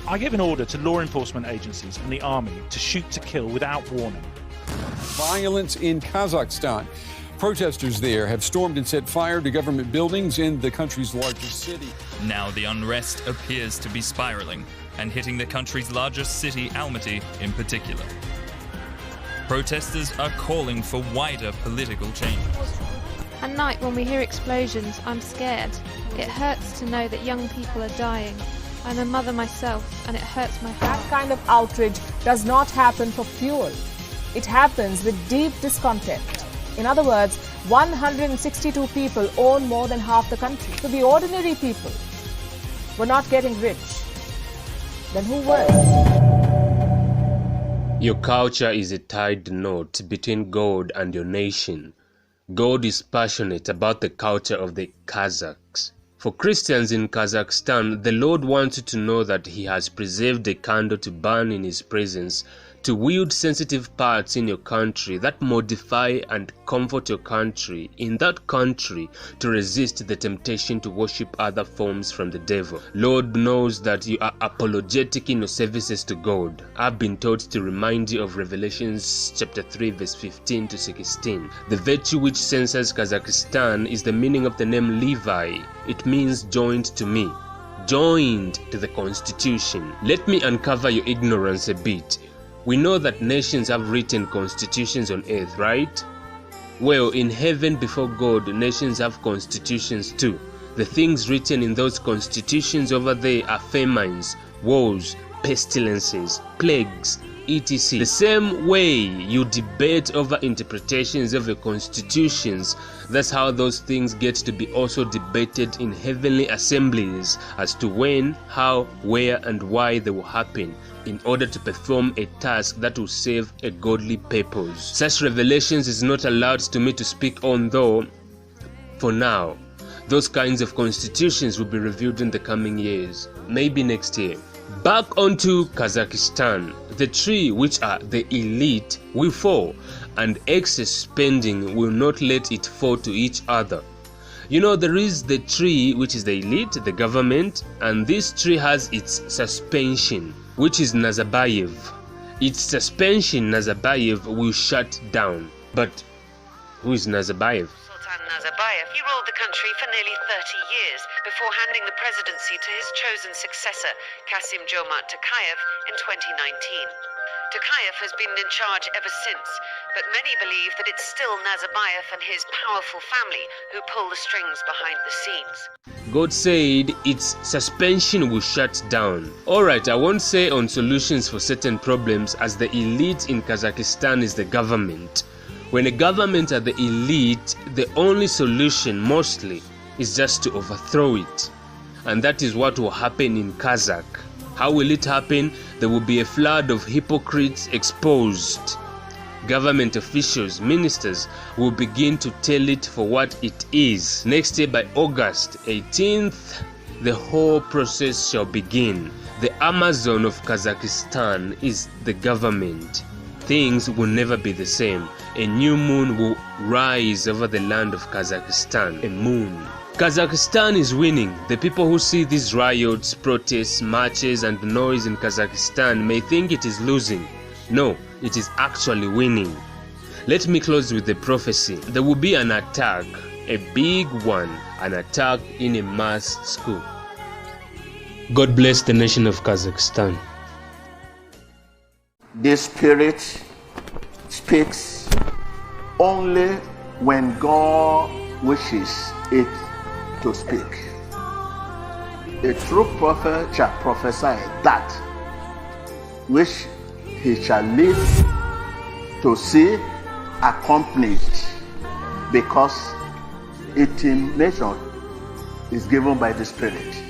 I give an order to law enforcement agencies and the army to shoot to kill without warning. Violence in Kazakhstan. Protesters there have stormed and set fire to government buildings in the country's largest city. Now the unrest appears to be spiraling and hitting the country's largest city, Almaty, in particular. Protesters are calling for wider political change. At night when we hear explosions, I'm scared. It hurts to know that young people are dying. I'm a mother myself, and it hurts my heart. That kind of outrage does not happen for fuel. It happens with deep discontent. In other words, 162 people own more than half the country. So the ordinary people were not getting rich. Then who was? Your culture is a tied knot between God and your nation. God is passionate about the culture of the Kazakhs. For Christians in Kazakhstan, the Lord wants you to know that He has preserved a candle to burn in His presence, to wield sensitive parts in your country that modify and comfort your country, in that country to resist the temptation to worship other forms from the devil. Lord knows that you are apologetic in your services to God. I've been told to remind you of Revelations chapter 3 verse 15 to 16. The virtue which censors Kazakhstan is the meaning of the name Levi. It means joined to me, joined to the constitution. Let me uncover your ignorance a bit. We know that nations have written constitutions on earth, right? Well, in heaven before God, nations have constitutions too. The things written in those constitutions over there are famines, wars, pestilences, plagues, etc. The same way you debate over interpretations of your constitutions, that's how those things get to be also debated in heavenly assemblies as to when, how, where, and why they will happen, in order to perform a task that will serve a godly purpose. Such revelations is not allowed to me to speak on, though, for now. Those kinds of constitutions will be reviewed in the coming years, maybe next year. Back onto Kazakhstan, the tree which are the elite will fall, and excess spending will not let it fall to each other. You know, there is the tree which is the elite, the government, and this tree has its suspension, which is Nazarbayev. Its suspension, Nazarbayev, will shut down. But who is Nazarbayev? Nazarbayev, he ruled the country for nearly 30 years before handing the presidency to his chosen successor, Kassym-Jomart Tokayev, in 2019. Tokayev has been in charge ever since, but many believe that it's still Nazarbayev and his powerful family who pull the strings behind the scenes. God said its suspension will shut down. Alright, I won't say on solutions for certain problems, as the elite in Kazakhstan is the government. When a government are the elite, the only solution mostly is just to overthrow it. And that is what will happen in Kazakh. How will it happen? There will be a flood of hypocrites exposed. Government officials, ministers will begin to tell it for what it is. Next year by August 18th, the whole process shall begin. The Amazon of Kazakhstan is the government. Things will never be the same. A new moon will rise over the land of Kazakhstan. A moon. Kazakhstan is winning. The people who see these riots, protests, marches and noise in Kazakhstan may think it is losing. No, it is actually winning. Let me close with the prophecy. There will be an attack, a big one, an attack in a mass school. God bless the nation of Kazakhstan. The Spirit speaks only when God wishes it to speak. A true prophet shall prophesy that which he shall live to see accomplished, because intimation is given by the Spirit.